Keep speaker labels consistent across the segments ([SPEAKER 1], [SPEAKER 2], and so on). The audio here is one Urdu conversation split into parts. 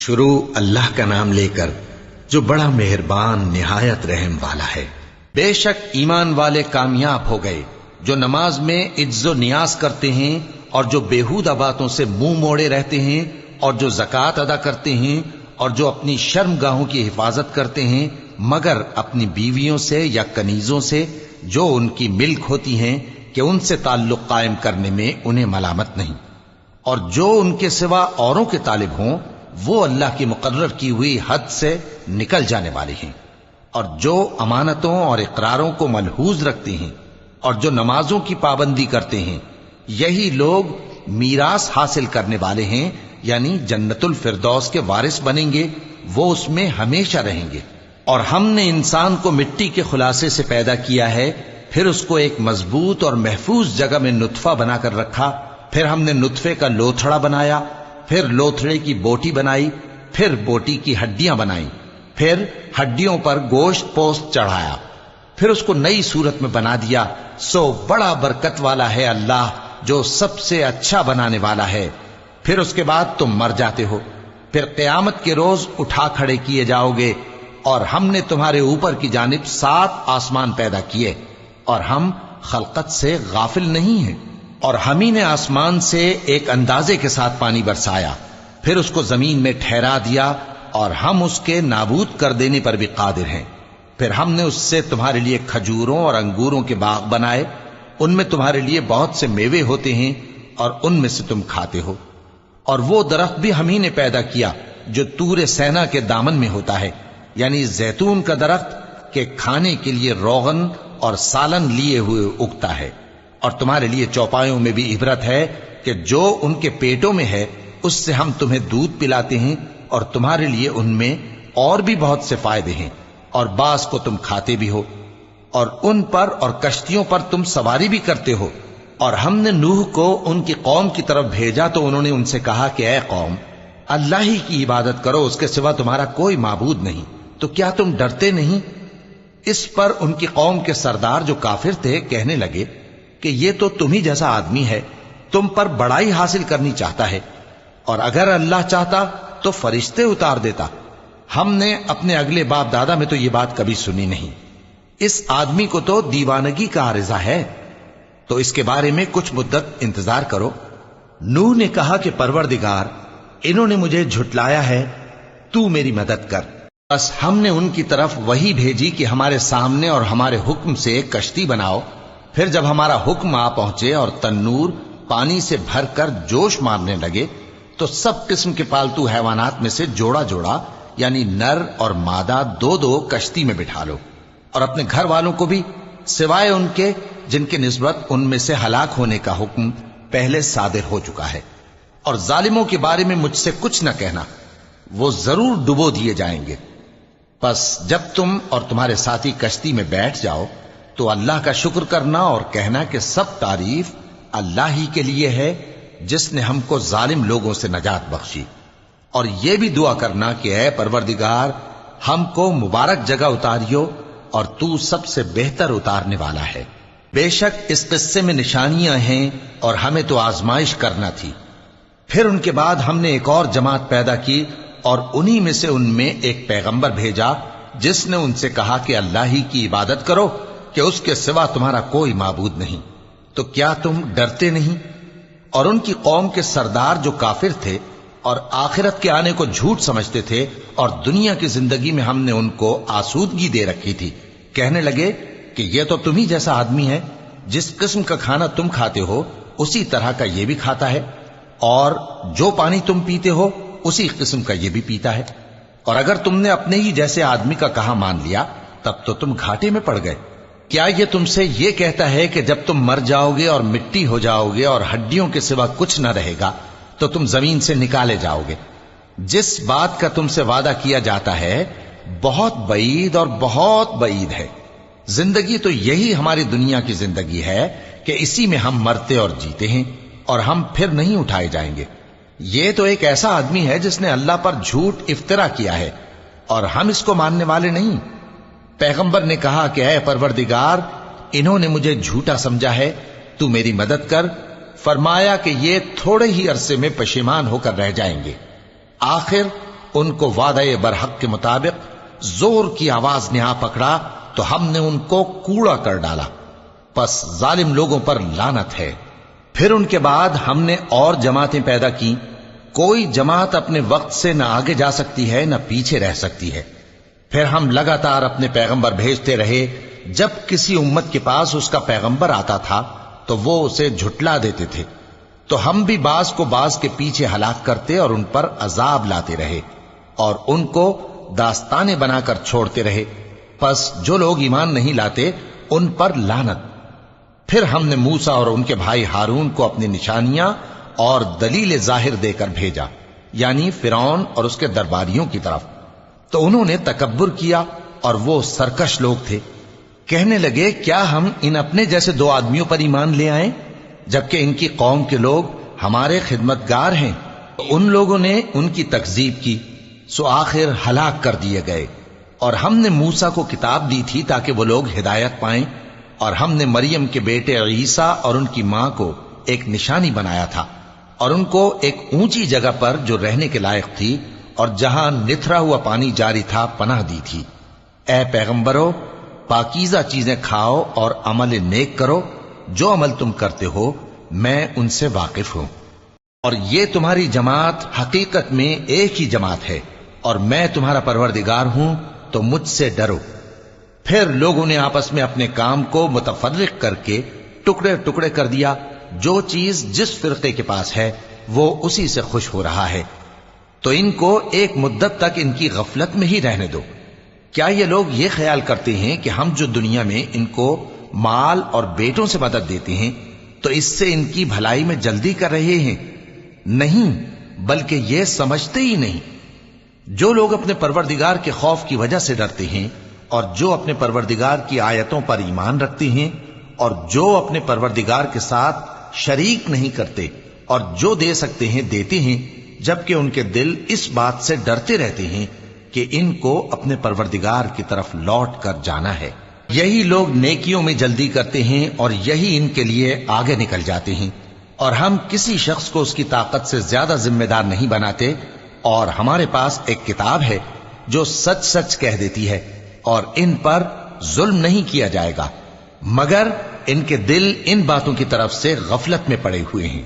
[SPEAKER 1] شروع اللہ کا نام لے کر جو بڑا مہربان نہایت رحم والا ہے۔ بے شک ایمان والے کامیاب ہو گئے جو نماز میں عجز و نیاز کرتے ہیں اور جو بیہودہ باتوں سے منہ موڑے رہتے ہیں اور جو زکوٰۃ ادا کرتے ہیں اور جو اپنی شرم گاہوں کی حفاظت کرتے ہیں مگر اپنی بیویوں سے یا کنیزوں سے جو ان کی ملک ہوتی ہیں کہ ان سے تعلق قائم کرنے میں انہیں ملامت نہیں، اور جو ان کے سوا اوروں کے طالب ہوں وہ اللہ کی مقرر کی ہوئی حد سے نکل جانے والے ہیں، اور جو امانتوں اور اقراروں کو ملحوظ رکھتے ہیں اور جو نمازوں کی پابندی کرتے ہیں یہی لوگ میراث حاصل کرنے والے ہیں، یعنی جنت الفردوس کے وارث بنیں گے، وہ اس میں ہمیشہ رہیں گے۔ اور ہم نے انسان کو مٹی کے خلاصے سے پیدا کیا ہے، پھر اس کو ایک مضبوط اور محفوظ جگہ میں نطفہ بنا کر رکھا، پھر ہم نے نطفے کا لوتھڑا بنایا، پھر لوتھڑے کی بوٹی بنائی، پھر بوٹی کی ہڈیاں بنائیں، پھر ہڈیوں پر گوشت پوست چڑھایا، پھر اس کو نئی صورت میں بنا دیا۔ سو بڑا برکت والا ہے اللہ جو سب سے اچھا بنانے والا ہے۔ پھر اس کے بعد تم مر جاتے ہو، پھر قیامت کے روز اٹھا کھڑے کیے جاؤ گے، اور ہم نے تمہارے اوپر کی جانب 7 آسمان پیدا کیے، اور ہم خلقت سے غافل نہیں ہیں۔ اور ہم ہی نے آسمان سے ایک اندازے کے ساتھ پانی برسایا، پھر اس کو زمین میں ٹھہرا دیا، اور ہم اس کے نابود کر دینے پر بھی قادر ہیں۔ پھر ہم نے اس سے تمہارے لیے کھجوروں اور انگوروں کے باغ بنائے، ان میں تمہارے لیے بہت سے میوے ہوتے ہیں اور ان میں سے تم کھاتے ہو۔ اور وہ درخت بھی ہم ہی نے پیدا کیا جو طور سینا کے دامن میں ہوتا ہے، یعنی زیتون کا درخت کہ کھانے کے لیے روغن اور سالن لیے ہوئے اگتا ہے۔ اور تمہارے لیے چوپایوں میں بھی عبرت ہے کہ جو ان کے پیٹوں میں ہے اس سے ہم تمہیں دودھ پلاتے ہیں، اور تمہارے لیے ان میں اور بھی بہت سے فائدے ہیں، اور بعض کو تم کھاتے بھی ہو، اور ان پر اور کشتیوں پر تم سواری بھی کرتے ہو۔ اور ہم نے نوح کو ان کی قوم کی طرف بھیجا تو انہوں نے ان سے کہا کہ اے قوم، اللہ ہی کی عبادت کرو، اس کے سوا تمہارا کوئی معبود نہیں، تو کیا تم ڈرتے نہیں؟ اس پر ان کی قوم کے سردار جو کافر تھے کہنے لگے کہ یہ تو تم ہی جیسا آدمی ہے، تم پر بڑائی حاصل کرنی چاہتا ہے، اور اگر اللہ چاہتا تو فرشتے اتار دیتا۔ ہم نے اپنے اگلے باپ دادا میں تو یہ بات کبھی سنی نہیں، اس آدمی کو تو دیوانگی کا عارضہ ہے، تو اس کے بارے میں کچھ مدت انتظار کرو۔ نوح نے کہا کہ پروردگار، انہوں نے مجھے جھٹلایا ہے، تو میری مدد کر۔ بس ہم نے ان کی طرف وحی بھیجی کہ ہمارے سامنے اور ہمارے حکم سے ایک کشتی بناؤ، پھر جب ہمارا حکم آ پہنچے اور تنور پانی سے بھر کر جوش مارنے لگے تو سب قسم کے پالتو حیوانات میں سے جوڑا جوڑا یعنی نر اور مادہ 2 کشتی میں بٹھا لو، اور اپنے گھر والوں کو بھی سوائے ان کے جن کے نسبت ان میں سے ہلاک ہونے کا حکم پہلے صادر ہو چکا ہے۔ اور ظالموں کے بارے میں مجھ سے کچھ نہ کہنا، وہ ضرور ڈبو دیے جائیں گے۔ پس جب تم اور تمہارے ساتھی کشتی میں بیٹھ جاؤ تو اللہ کا شکر کرنا اور کہنا کہ سب تعریف اللہ ہی کے لیے ہے جس نے ہم کو ظالم لوگوں سے نجات بخشی۔ اور یہ بھی دعا کرنا کہ اے پروردگار، ہم کو مبارک جگہ اتاریو اور تو سب سے بہتر اتارنے والا ہے۔ بے شک اس قصے میں نشانیاں ہیں اور ہمیں تو آزمائش کرنا تھی۔ پھر ان کے بعد ہم نے ایک اور جماعت پیدا کی اور انہی میں سے ان میں ایک پیغمبر بھیجا جس نے ان سے کہا کہ اللہ ہی کی عبادت کرو کہ اس کے سوا تمہارا کوئی معبود نہیں، تو کیا تم ڈرتے نہیں؟ اور ان کی قوم کے سردار جو کافر تھے اور آخرت کے آنے کو جھوٹ سمجھتے تھے اور دنیا کی زندگی میں ہم نے ان کو آسودگی دے رکھی تھی، کہنے لگے کہ یہ تو تم ہی جیسا آدمی ہے، جس قسم کا کھانا تم کھاتے ہو اسی طرح کا یہ بھی کھاتا ہے، اور جو پانی تم پیتے ہو اسی قسم کا یہ بھی پیتا ہے، اور اگر تم نے اپنے ہی جیسے آدمی کا کہا مان لیا تب تو تم گھاٹے میں پڑ گئے۔ کیا یہ تم سے یہ کہتا ہے کہ جب تم مر جاؤ گے اور مٹی ہو جاؤ گے اور ہڈیوں کے سوا کچھ نہ رہے گا تو تم زمین سے نکالے جاؤ گے؟ جس بات کا تم سے وعدہ کیا جاتا ہے بہت بعید اور بہت بعید ہے۔ زندگی تو یہی ہماری دنیا کی زندگی ہے کہ اسی میں ہم مرتے اور جیتے ہیں، اور ہم پھر نہیں اٹھائے جائیں گے۔ یہ تو ایک ایسا آدمی ہے جس نے اللہ پر جھوٹ افطرا کیا ہے، اور ہم اس کو ماننے والے نہیں۔ پیغمبر نے کہا کہ اے پروردگار، انہوں نے مجھے جھوٹا سمجھا ہے، تو میری مدد کر۔ فرمایا کہ یہ تھوڑے ہی عرصے میں پشیمان ہو کر رہ جائیں گے، آخر ان کو وعدہ برحق کے مطابق زور کی آواز نے آ پکڑا تو ہم نے ان کو کوڑا کر ڈالا، پس ظالم لوگوں پر لعنت ہے۔ پھر ان کے بعد ہم نے اور جماعتیں پیدا کی، کوئی جماعت اپنے وقت سے نہ آگے جا سکتی ہے نہ پیچھے رہ سکتی ہے۔ پھر ہم لگاتار اپنے پیغمبر بھیجتے رہے، جب کسی امت کے پاس اس کا پیغمبر آتا تھا تو وہ اسے جھٹلا دیتے تھے، تو ہم بھی بعض کو بعض کے پیچھے ہلاک کرتے اور ان پر عذاب لاتے رہے اور ان کو داستانے بنا کر چھوڑتے رہے۔ پس جو لوگ ایمان نہیں لاتے ان پر لعنت۔ پھر ہم نے موسیٰ اور ان کے بھائی ہارون کو اپنی نشانیاں اور دلیل ظاہر دے کر بھیجا، یعنی فرعون اور اس کے درباریوں کی طرف، تو انہوں نے تکبر کیا اور وہ سرکش لوگ تھے۔ کہنے لگے کیا ہم ان اپنے جیسے دو آدمیوں پر ایمان لے آئیں جبکہ ان کی قوم کے لوگ ہمارے خدمتگار ہیں؟ ان لوگوں نے ان کی تکذیب کی، سو آخر ہلاک کر دیے گئے۔ اور ہم نے موسیٰ کو کتاب دی تھی تاکہ وہ لوگ ہدایت پائیں، اور ہم نے مریم کے بیٹے عیسیٰ اور ان کی ماں کو ایک نشانی بنایا تھا اور ان کو ایک اونچی جگہ پر جو رہنے کے لائق تھی اور جہاں نتھرا ہوا پانی جاری تھا پناہ دی تھی۔ اے پیغمبرو، پاکیزہ چیزیں کھاؤ اور عمل نیک کرو، جو عمل تم کرتے ہو میں ان سے واقف ہوں، اور یہ تمہاری جماعت حقیقت میں ایک ہی جماعت ہے، اور میں تمہارا پروردگار ہوں تو مجھ سے ڈرو۔ پھر لوگوں نے آپس میں اپنے کام کو متفرق کر کے ٹکڑے ٹکڑے کر دیا، جو چیز جس فرقے کے پاس ہے وہ اسی سے خوش ہو رہا ہے، تو ان کو ایک مدت تک ان کی غفلت میں ہی رہنے دو۔ کیا یہ لوگ یہ خیال کرتے ہیں کہ ہم جو دنیا میں ان کو مال اور بیٹوں سے مدد دیتے ہیں تو اس سے ان کی بھلائی میں جلدی کر رہے ہیں؟ نہیں، بلکہ یہ سمجھتے ہی نہیں۔ جو لوگ اپنے پروردگار کے خوف کی وجہ سے ڈرتے ہیں اور جو اپنے پروردگار کی آیتوں پر ایمان رکھتے ہیں اور جو اپنے پروردگار کے ساتھ شریک نہیں کرتے اور جو دے سکتے ہیں دیتے ہیں، جبکہ ان کے دل اس بات سے ڈرتے رہتے ہیں کہ ان کو اپنے پروردگار کی طرف لوٹ کر جانا ہے۔ یہی لوگ نیکیوں میں جلدی کرتے ہیں اور یہی ان کے لیے آگے نکل جاتے ہیں، اور ہم کسی شخص کو اس کی طاقت سے زیادہ ذمہ دار نہیں بناتے، اور ہمارے پاس ایک کتاب ہے جو سچ سچ کہہ دیتی ہے، اور ان پر ظلم نہیں کیا جائے گا، مگر ان کے دل ان باتوں کی طرف سے غفلت میں پڑے ہوئے ہیں،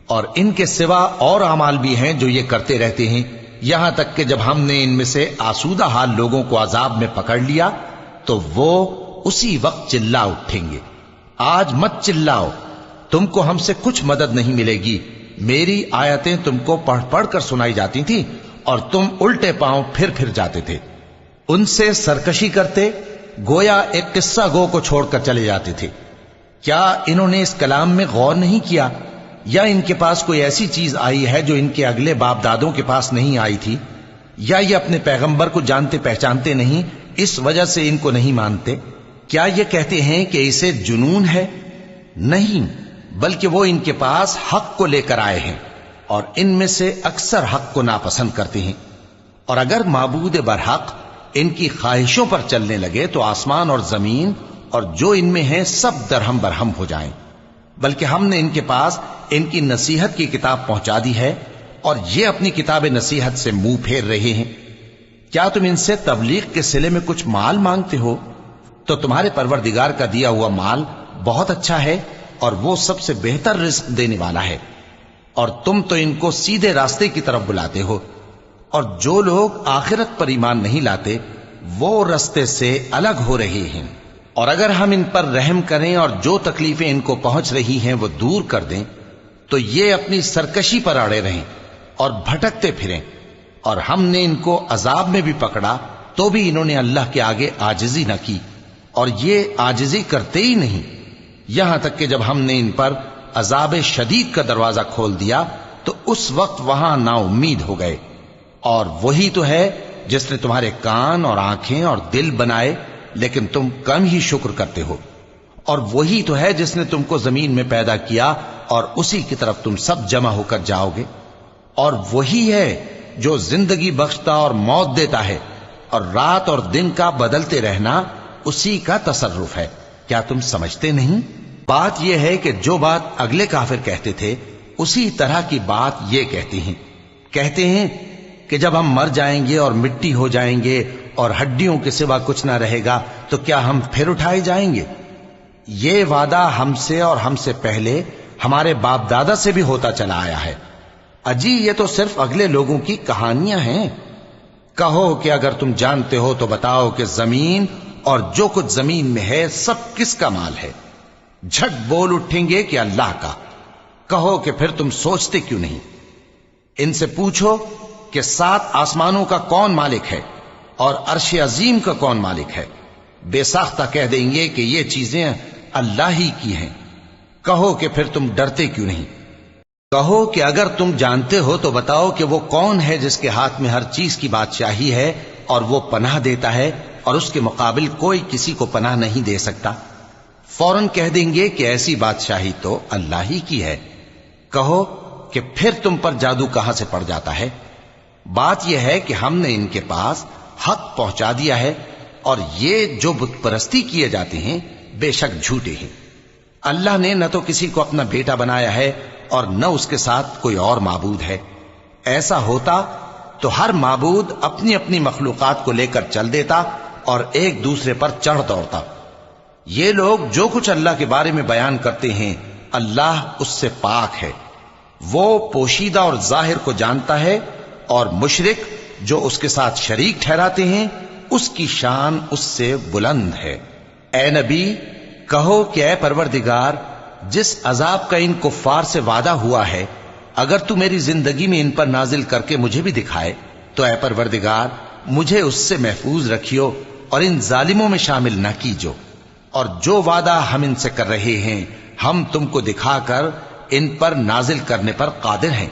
[SPEAKER 1] اور ان کے سوا اور اعمال بھی ہیں جو یہ کرتے رہتے ہیں، یہاں تک کہ جب ہم نے ان میں سے آسودہ حال لوگوں کو عذاب میں پکڑ لیا تو وہ اسی وقت چلا اٹھیں گے۔ آج مت چلاؤ، تم کو ہم سے کچھ مدد نہیں ملے گی، میری آیتیں تم کو پڑھ پڑھ کر سنائی جاتی تھی اور تم الٹے پاؤں پھر جاتے تھے۔ ان سے سرکشی کرتے، گویا ایک قصہ گو کو چھوڑ کر چلے جاتے تھے۔ کیا انہوں نے اس کلام میں غور نہیں کیا، یا ان کے پاس کوئی ایسی چیز آئی ہے جو ان کے اگلے باپ دادوں کے پاس نہیں آئی تھی، یا یہ اپنے پیغمبر کو جانتے پہچانتے نہیں اس وجہ سے ان کو نہیں مانتے؟ کیا یہ کہتے ہیں کہ اسے جنون ہے؟ نہیں، بلکہ وہ ان کے پاس حق کو لے کر آئے ہیں، اور ان میں سے اکثر حق کو ناپسند کرتے ہیں۔ اور اگر معبود برحق ان کی خواہشوں پر چلنے لگے تو آسمان اور زمین اور جو ان میں ہیں سب درہم برہم ہو جائیں، بلکہ ہم نے ان کے پاس ان کی نصیحت کی کتاب پہنچا دی ہے، اور یہ اپنی کتاب نصیحت سے منہ پھیر رہے ہیں۔ کیا تم ان سے تبلیغ کے صلے میں کچھ مال مانگتے ہو؟ تو تمہارے پروردگار کا دیا ہوا مال بہت اچھا ہے، اور وہ سب سے بہتر رزق دینے والا ہے، اور تم تو ان کو سیدھے راستے کی طرف بلاتے ہو، اور جو لوگ آخرت پر ایمان نہیں لاتے وہ راستے سے الگ ہو رہے ہیں۔ اور اگر ہم ان پر رحم کریں اور جو تکلیفیں ان کو پہنچ رہی ہیں وہ دور کر دیں تو یہ اپنی سرکشی پر اڑے رہیں اور بھٹکتے پھریں، اور ہم نے ان کو عذاب میں بھی پکڑا تو بھی انہوں نے اللہ کے آگے عاجزی نہ کی، اور یہ عاجزی کرتے ہی نہیں، یہاں تک کہ جب ہم نے ان پر عذاب شدید کا دروازہ کھول دیا تو اس وقت وہاں نا امید ہو گئے۔ اور وہی تو ہے جس نے تمہارے کان اور آنکھیں اور دل بنائے، لیکن تم کم ہی شکر کرتے ہو۔ اور وہی تو ہے جس نے تم کو زمین میں پیدا کیا اور اسی کی طرف تم سب جمع ہو کر جاؤ گے۔ اور وہی ہے جو زندگی بخشتا اور موت دیتا ہے، اور رات اور دن کا بدلتے رہنا اسی کا تصرف ہے۔ کیا تم سمجھتے نہیں؟ بات یہ ہے کہ جو بات اگلے کافر کہتے تھے اسی طرح کی بات یہ کہتے ہیں کہ جب ہم مر جائیں گے اور مٹی ہو جائیں گے اور ہڈیوں کے سوا کچھ نہ رہے گا تو کیا ہم پھر اٹھائے جائیں گے؟ یہ وعدہ ہم سے اور ہم سے پہلے ہمارے باپ دادا سے بھی ہوتا چلا آیا ہے۔ اجی یہ تو صرف اگلے لوگوں کی کہانیاں ہیں۔ کہو کہ اگر تم جانتے ہو تو بتاؤ کہ زمین اور جو کچھ زمین میں ہے سب کس کا مال ہے؟ جھٹ بول اٹھیں گے کہ اللہ کا۔ کہو کہ پھر تم سوچتے کیوں نہیں؟ ان سے پوچھو کہ 7 آسمانوں کا کون مالک ہے اور عرش عظیم کا کون مالک ہے؟ بے ساختہ کہہ دیں گے کہ یہ چیزیں اللہ ہی کی ہیں۔ کہو کہ پھر تم ڈرتے کیوں نہیں؟ کہو کہ اگر تم جانتے ہو تو بتاؤ کہ وہ کون ہے جس کے ہاتھ میں ہر چیز کی بادشاہی ہے اور وہ پناہ دیتا ہے اور اس کے مقابل کوئی کسی کو پناہ نہیں دے سکتا؟ فوراً کہہ دیں گے کہ ایسی بادشاہی تو اللہ ہی کی ہے۔ کہو کہ پھر تم پر جادو کہاں سے پڑ جاتا ہے؟ بات یہ ہے کہ ہم نے ان کے پاس حق پہنچا دیا ہے اور یہ جو بت پرستی کیے جاتے ہیں بے شک جھوٹے ہیں۔ اللہ نے نہ تو کسی کو اپنا بیٹا بنایا ہے اور نہ اس کے ساتھ کوئی اور معبود ہے۔ ایسا ہوتا تو ہر معبود اپنی اپنی مخلوقات کو لے کر چل دیتا اور ایک دوسرے پر چڑھ دوڑتا۔ یہ لوگ جو کچھ اللہ کے بارے میں بیان کرتے ہیں اللہ اس سے پاک ہے، وہ پوشیدہ اور ظاہر کو جانتا ہے، اور مشرک جو اس کے ساتھ شریک ٹھہراتے ہیں اس کی شان اس سے بلند ہے۔ اے نبی کہو کہ اے پروردگار، جس عذاب کا ان کفار سے وعدہ ہوا ہے اگر تو میری زندگی میں ان پر نازل کر کے مجھے بھی دکھائے تو اے پروردگار مجھے اس سے محفوظ رکھیو اور ان ظالموں میں شامل نہ کیجو، اور جو وعدہ ہم ان سے کر رہے ہیں ہم تم کو دکھا کر ان پر نازل کرنے پر قادر ہیں۔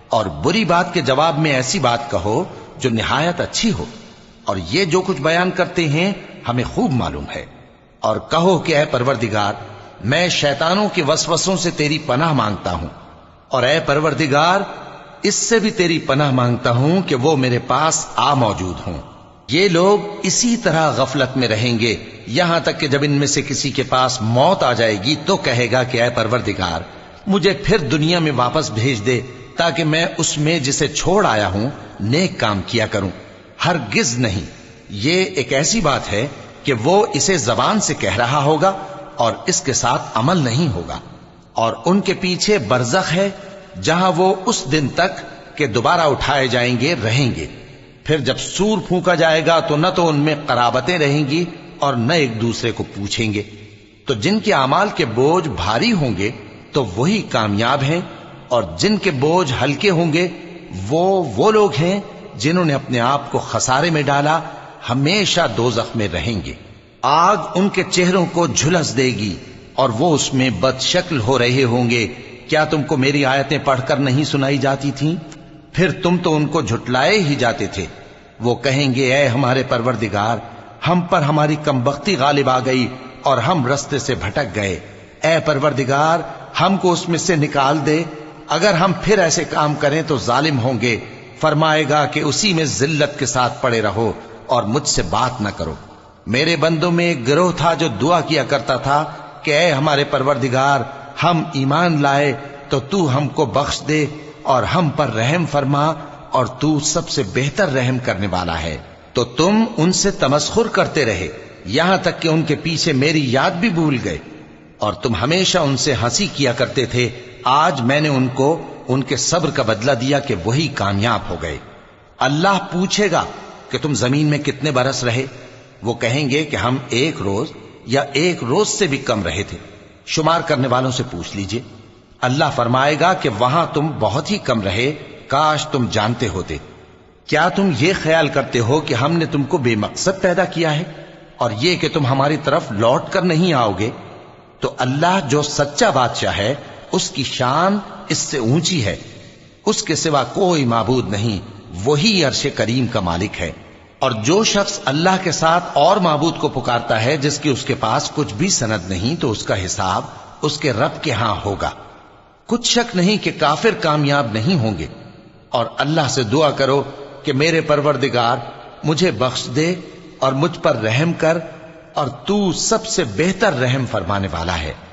[SPEAKER 1] اور بری بات کے جواب میں ایسی بات کہو جو نہایت اچھی ہو، اور یہ جو کچھ بیان کرتے ہیں ہمیں خوب معلوم ہے۔ اور کہو کہ اے پروردگار میں شیطانوں کے وسوسوں سے تیری پناہ مانگتا ہوں، اور اے پروردگار اس سے بھی تیری پناہ مانگتا ہوں کہ وہ میرے پاس آ موجود ہوں۔ یہ لوگ اسی طرح غفلت میں رہیں گے یہاں تک کہ جب ان میں سے کسی کے پاس موت آ جائے گی تو کہے گا کہ اے پروردگار مجھے پھر دنیا میں واپس بھیج دے تاکہ میں اس میں جسے چھوڑ آیا ہوں نیک کام کیا کروں۔ ہرگز نہیں، یہ ایک ایسی بات ہے کہ وہ اسے زبان سے کہہ رہا ہوگا اور اس کے ساتھ عمل نہیں ہوگا۔ اور ان کے پیچھے برزخ ہے جہاں وہ اس دن تک کہ دوبارہ اٹھائے جائیں گے رہیں گے۔ پھر جب سور پھونکا جائے گا تو نہ تو ان میں قرابتیں رہیں گی اور نہ ایک دوسرے کو پوچھیں گے۔ تو جن کے اعمال کے بوجھ بھاری ہوں گے تو وہی کامیاب ہیں، اور جن کے بوجھ ہلکے ہوں گے وہ لوگ ہیں جنہوں نے اپنے آپ کو خسارے میں ڈالا، ہمیشہ دوزخ میں رہیں گے۔ آگ ان کے چہروں کو جھلس دے گی اور وہ اس میں بد شکل ہو رہے ہوں گے۔ کیا تم کو میری آیتیں پڑھ کر نہیں سنائی جاتی تھیں؟ پھر تم تو ان کو جھٹلائے ہی جاتے تھے۔ وہ کہیں گے اے ہمارے پروردگار ہم پر ہماری کمبختی غالب آ گئی اور ہم رستے سے بھٹک گئے، اے پروردگار ہم کو اس میں سے نکال دے، اگر ہم پھر ایسے کام کریں تو ظالم ہوں گے۔ فرمائے گا کہ اسی میں ذلت کے ساتھ پڑے رہو اور مجھ سے بات نہ کرو۔ میرے بندوں میں ایک گروہ تھا جو دعا کیا کرتا تھا کہ اے ہمارے پروردگار ہم ایمان لائے تو تو ہم کو بخش دے اور ہم پر رحم فرما، اور تو سب سے بہتر رحم کرنے والا ہے۔ تو تم ان سے تمسخر کرتے رہے یہاں تک کہ ان کے پیچھے میری یاد بھی بھول گئے، اور تم ہمیشہ ان سے ہنسی کیا کرتے تھے۔ آج میں نے ان کو ان کے صبر کا بدلہ دیا کہ وہی کامیاب ہو گئے۔ اللہ پوچھے گا کہ تم زمین میں کتنے برس رہے؟ وہ کہیں گے کہ ہم 1 روز یا 1 روز سے بھی کم رہے تھے۔ شمار کرنے والوں سے پوچھ لیجئے۔ اللہ فرمائے گا کہ وہاں تم بہت ہی کم رہے، کاش تم جانتے ہوتے۔ کیا تم یہ خیال کرتے ہو کہ ہم نے تم کو بے مقصد پیدا کیا ہے اور یہ کہ تم ہماری طرف لوٹ کر نہیں آؤ گے؟ تو اللہ جو سچا بادشاہ ہے اس کی شان اس سے اونچی ہے، اس کے سوا کوئی معبود نہیں، وہی عرش کریم کا مالک ہے۔ اور جو شخص اللہ کے ساتھ اور معبود کو پکارتا ہے جس کی اس کے پاس کچھ بھی سند نہیں تو اس کا حساب اس کے رب کے ہاں ہوگا۔ کچھ شک نہیں کہ کافر کامیاب نہیں ہوں گے۔ اور اللہ سے دعا کرو کہ میرے پروردگار مجھے بخش دے اور مجھ پر رحم کر، اور تو سب سے بہتر رحم فرمانے والا ہے۔